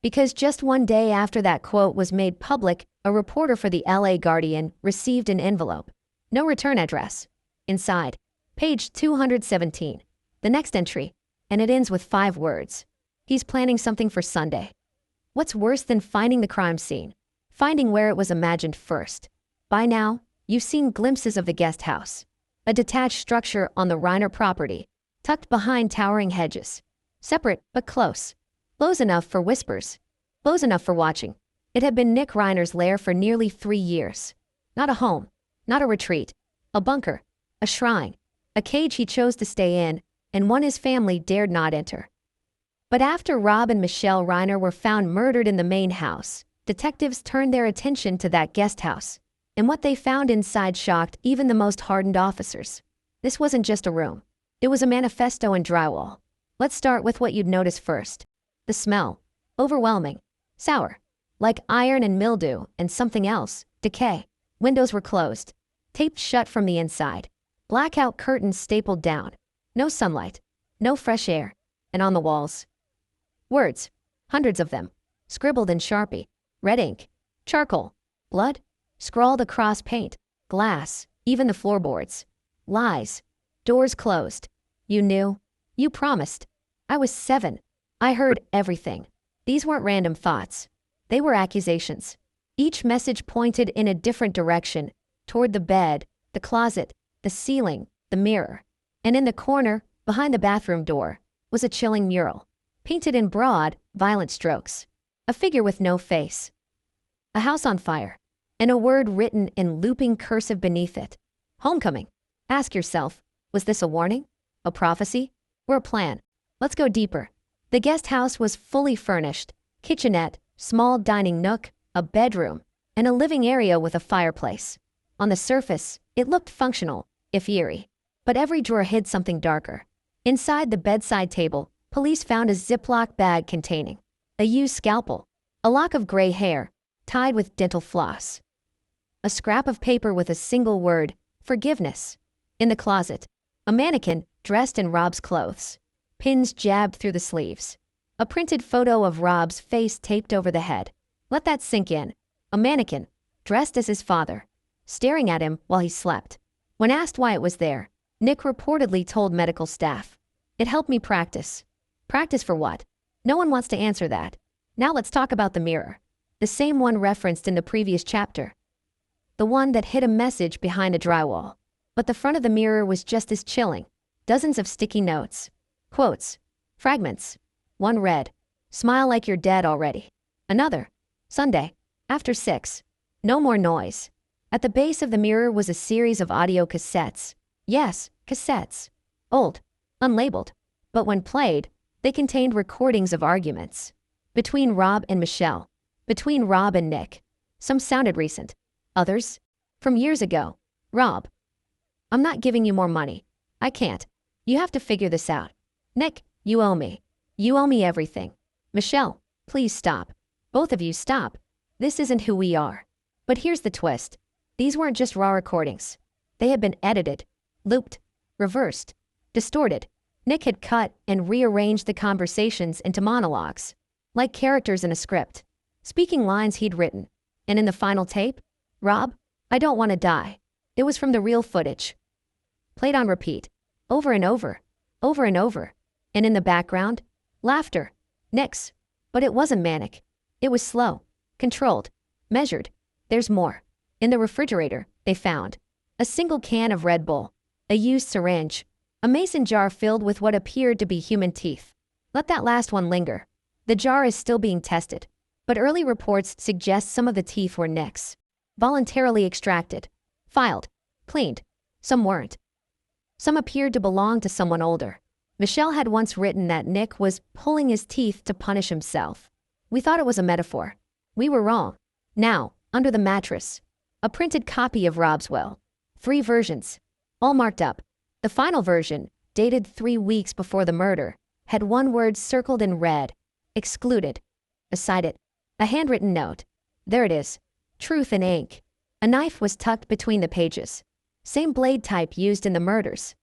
Because just one day after that quote was made public, a reporter for the LA Guardian received an envelope. No return address. Inside, page 217. The next entry, and it ends with 5 words. He's planning something for Sunday. What's worse than finding the crime scene? Finding where it was imagined first. By now, you've seen glimpses of the guest house. A detached structure on the Reiner property, tucked behind towering hedges. Separate, but close. Close enough for whispers. Close enough for watching. It had been Nick Reiner's lair for nearly 3 years. Not a home, not a retreat. A bunker, a shrine, a cage he chose to stay in, and one his family dared not enter. But after Rob and Michelle Reiner were found murdered in the main house, detectives turned their attention to that guest house, and what they found inside shocked even the most hardened officers. This wasn't just a room. It was a manifesto in drywall. Let's start with what you'd notice first. The smell. Overwhelming. Sour. Like iron and mildew and something else. Decay. Windows were closed. Taped shut from the inside. Blackout curtains stapled down. No sunlight. No fresh air. And on the walls, words. Hundreds of them. Scribbled in Sharpie. Red ink, charcoal, blood, scrawled across paint, glass, even the floorboards. Lies. Doors closed. You knew. You promised. I was 7. I heard everything. These weren't random thoughts. They were accusations. Each message pointed in a different direction, toward the bed, the closet, the ceiling, the mirror. And in the corner, behind the bathroom door, was a chilling mural, painted in broad, violent strokes. A figure with no face. A house on fire. And a word written in looping cursive beneath it. Homecoming. Ask yourself, was this a warning? A prophecy? Or a plan? Let's go deeper. The guest house was fully furnished. Kitchenette, small dining nook, a bedroom, and a living area with a fireplace. On the surface, it looked functional, if eerie. But every drawer hid something darker. Inside the bedside table, police found a Ziploc bag containing a used scalpel, a lock of gray hair, tied with dental floss, a scrap of paper with a single word, forgiveness. In the closet, a mannequin dressed in Rob's clothes, pins jabbed through the sleeves, a printed photo of Rob's face taped over the head. Let that sink in. A mannequin, dressed as his father, staring at him while he slept. When asked why it was there, Nick reportedly told medical staff, "It helped me practice." Practice for what? No one wants to answer that. Now let's talk about the mirror. The same one referenced in the previous chapter. The one that hid a message behind a drywall. But the front of the mirror was just as chilling. Dozens of sticky notes. Quotes. Fragments. One read, "Smile like you're dead already." Another, "Sunday, after 6. No more noise." At the base of the mirror was a series of audio cassettes. Yes, cassettes. Old. Unlabeled. But when played, they contained recordings of arguments. Between Rob and Michelle. Between Rob and Nick. Some sounded recent. Others, from years ago. Rob, "I'm not giving you more money. I can't. You have to figure this out." Nick, "You owe me. You owe me everything." Michelle, "Please stop. Both of you stop. This isn't who we are." But here's the twist. These weren't just raw recordings. They had been edited, looped, reversed, distorted. Nick had cut and rearranged the conversations into monologues, like characters in a script, speaking lines he'd written. And in the final tape, Rob, "I don't want to die." It was from the real footage. Played on repeat, over and over, over and over. And in the background, Laughter. Nick's. But it wasn't manic. It was slow, controlled, measured. There's more. In the refrigerator, they found a single can of Red Bull, a used syringe, a mason jar filled with what appeared to be human teeth. Let that last one linger. The jar is still being tested, but early reports suggest some of the teeth were Nick's. Voluntarily extracted, filed, cleaned. Some weren't. Some appeared to belong to someone older. Michelle had once written that Nick was pulling his teeth to punish himself. We thought it was a metaphor. We were wrong. Now, under the mattress, a printed copy of Rob's will. 3 versions, all marked up. The final version, dated 3 weeks before the murder, had one word circled in red. Excluded. Beside it, a handwritten note. There it is. Truth in ink. A knife was tucked between the pages. Same blade type used in the murders.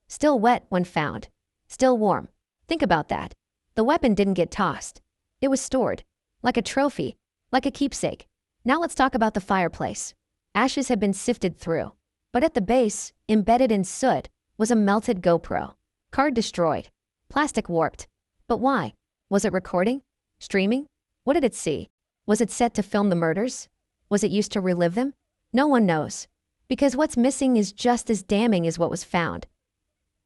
Still wet when found. Still warm. Think about that. The weapon didn't get tossed. It was stored. Like a trophy. Like a keepsake. Now let's talk about the fireplace. Ashes had been sifted through. But at the base, embedded in soot, was a melted GoPro. Card destroyed. Plastic warped. But why? Was it recording? Streaming? What did it see? Was it set to film the murders? Was it used to relive them? No one knows. Because what's missing is just as damning as what was found.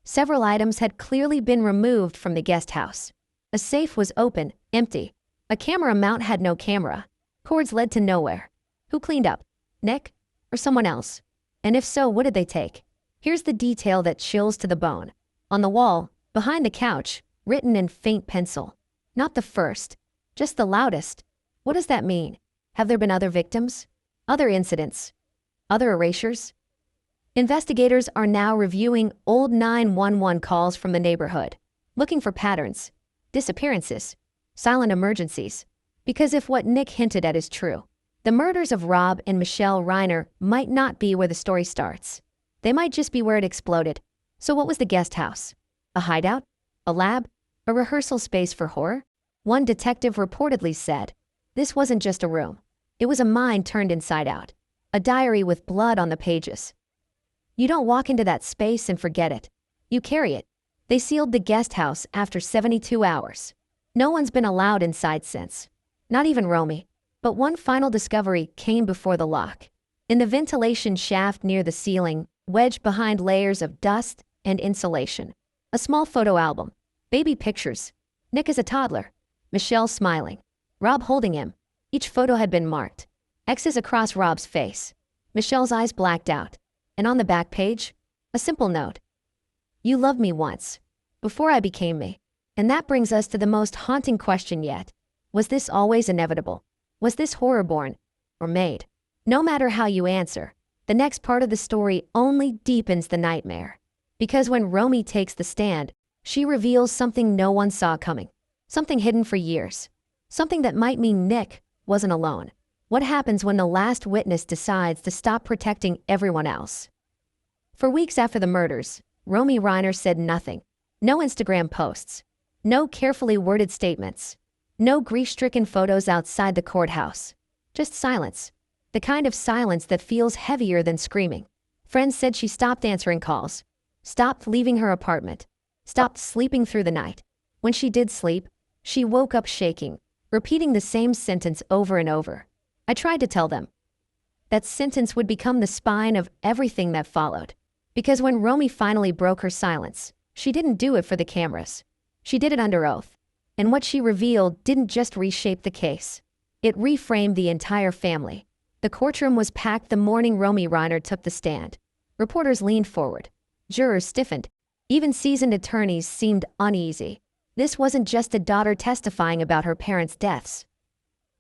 Several items had clearly been removed from the guest house. A safe was open, empty. A camera mount had no camera. Cords led to nowhere. Who cleaned up? Nick? Or someone else? And if so, what did they take? Here's the detail that chills to the bone. On the wall, behind the couch, written in faint pencil. Not the first, just the loudest. What does that mean? Have there been other victims? Other incidents? Other erasures? Investigators are now reviewing old 911 calls from the neighborhood, looking for patterns, disappearances, silent emergencies. Because if what Nick hinted at is true, the murders of Rob and Michelle Reiner might not be where the story starts. They might just be where it exploded. So what was the guest house? A hideout? A lab? A rehearsal space for horror? One detective reportedly said, this wasn't just a room. It was a mind turned inside out. A diary with blood on the pages. You don't walk into that space and forget it. You carry it. They sealed the guest house after 72 hours. No one's been allowed inside since. Not even Romy. But one final discovery came before the lock. In the ventilation shaft near the ceiling, wedged behind layers of dust and insulation. A small photo album. Baby pictures. Nick as a toddler. Michelle smiling. Rob holding him. Each photo had been marked. X's across Rob's face. Michelle's eyes blacked out. And on the back page, a simple note. You loved me once. Before I became me. And that brings us to the most haunting question yet. Was this always inevitable? Was this horror born? Or made? No matter how you answer, the next part of the story only deepens the nightmare. Because when Romy takes the stand, she reveals something no one saw coming. Something hidden for years. Something that might mean Nick wasn't alone. What happens when the last witness decides to stop protecting everyone else? For weeks after the murders, Romy Reiner said nothing. No Instagram posts. No carefully worded statements. No grief-stricken photos outside the courthouse. Just silence. The kind of silence that feels heavier than screaming. Friends said she stopped answering calls. Stopped leaving her apartment. Stopped sleeping through the night. When she did sleep, she woke up shaking, repeating the same sentence over and over. I tried to tell them. That sentence would become the spine of everything that followed. Because when Romy finally broke her silence, she didn't do it for the cameras. She did it under oath. And what she revealed didn't just reshape the case. It reframed the entire family. The courtroom was packed the morning Romy Reiner took the stand. Reporters leaned forward. Jurors stiffened. Even seasoned attorneys seemed uneasy. This wasn't just a daughter testifying about her parents' deaths.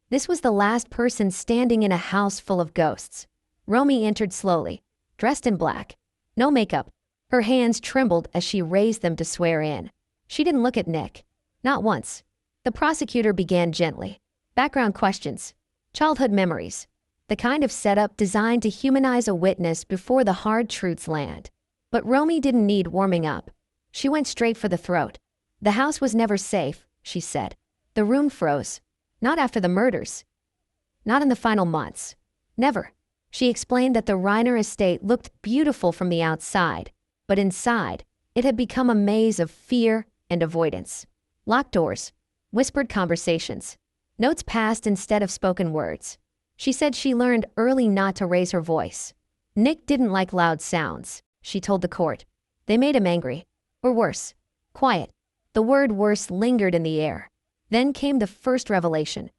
This was the last person standing in a house full of ghosts. Romy entered slowly, dressed in black. No makeup. Her hands trembled as she raised them to swear in. She didn't look at Nick. Not once. The prosecutor began gently. Background questions. Childhood memories. The kind of setup designed to humanize a witness before the hard truths land. But Romy didn't need warming up. She went straight for the throat. The house was never safe, she said. The room froze. Not after the murders. Not in the final months. Never. She explained that the Reiner estate looked beautiful from the outside, but inside, it had become a maze of fear and avoidance. Locked doors. Whispered conversations. Notes passed instead of spoken words. She said she learned early not to raise her voice. Nick didn't like loud sounds, she told the court. They made him angry. Or worse. Quiet. The word worse lingered in the air. Then came the first revelation.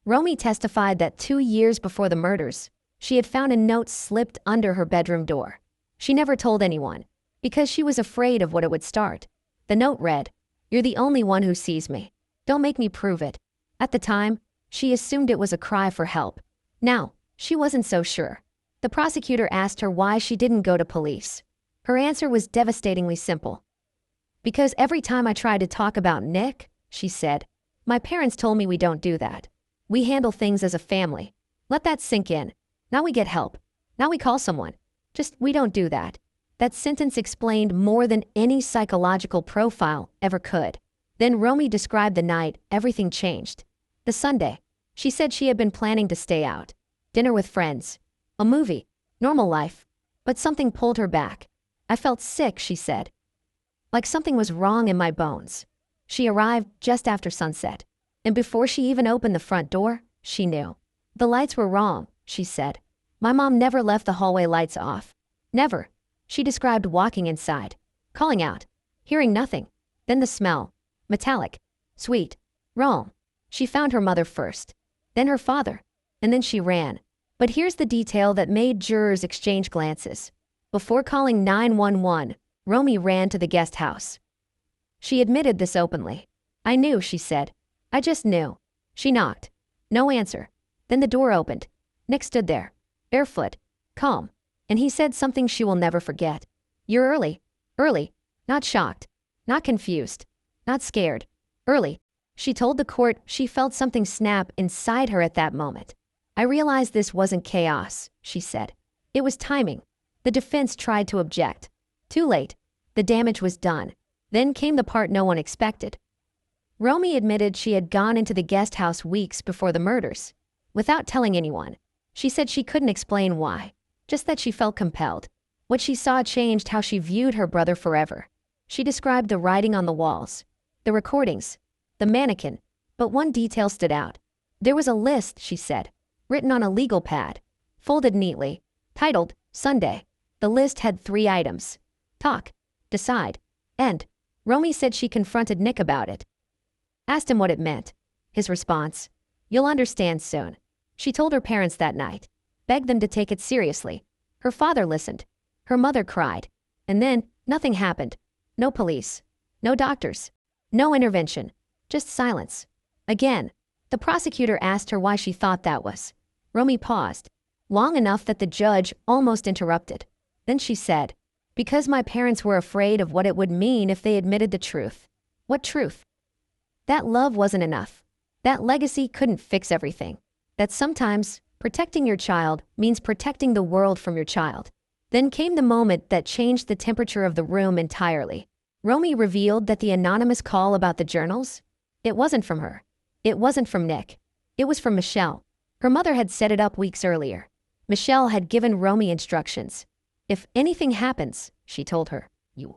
Romy testified that 2 years before the murders, she had found a note slipped under her bedroom door. She never told anyone, because she was afraid of what it would start. The note read, "You're the only one who sees me. Don't make me prove it." At the time, she assumed it was a cry for help. Now, she wasn't so sure. The prosecutor asked her why she didn't go to police. Her answer was devastatingly simple. "Because every time I tried to talk about Nick," she said, "my parents told me we don't do that. We handle things as a family. Let that sink in. Now we get help. Now we call someone. Just, we don't do that." That sentence explained more than any psychological profile ever could. Then Romy described the night everything changed. The Sunday. She said she had been planning to stay out. Dinner with friends. A movie. Normal life. But something pulled her back. "I felt sick," she said. "Like something was wrong in my bones." She arrived just after sunset. And before she even opened the front door, she knew. "The lights were wrong," she said. "My mom never left the hallway lights off. Never." She described walking inside, calling out, hearing nothing. Then the smell. Metallic. Sweet. Wrong. She found her mother first. Then her father. And then she ran. But here's the detail that made jurors exchange glances. Before calling 911, Romy ran to the guest house. She admitted this openly. "I knew," she said. "I just knew." She knocked. No answer. Then the door opened. Nick stood there, barefoot, calm, and he said something she will never forget. "You're early." Early. Not shocked. Not confused. Not scared. Early. She told the court she felt something snap inside her at that moment. "I realized this wasn't chaos," she said. "It was timing." The defense tried to object. Too late. The damage was done. Then came the part no one expected. Romy admitted she had gone into the guest house weeks before the murders. Without telling anyone. She said she couldn't explain why. Just that she felt compelled. What she saw changed how she viewed her brother forever. She described the writing on the walls, the recordings, the mannequin, but one detail stood out. There was a list, she said, written on a legal pad, folded neatly, titled Sunday. The list had 3 items. Talk, decide, end. Romy said she confronted Nick about it. Asked him what it meant. His response, "You'll understand soon." She told her parents that night, begged them to take it seriously. Her father listened. Her mother cried. And then, nothing happened. No police. No doctors. No intervention. Just silence. Again, the prosecutor asked her why she thought that was. Romy paused, long enough that the judge almost interrupted. Then she said, "Because my parents were afraid of what it would mean if they admitted the truth." What truth? That love wasn't enough. That legacy couldn't fix everything. That sometimes, protecting your child means protecting the world from your child. Then came the moment that changed the temperature of the room entirely. Romy revealed that the anonymous call about the journals, it wasn't from her. It wasn't from Nick. It was from Michelle. Her mother had set it up weeks earlier. Michelle had given Romy instructions. "If anything happens," she told her, "you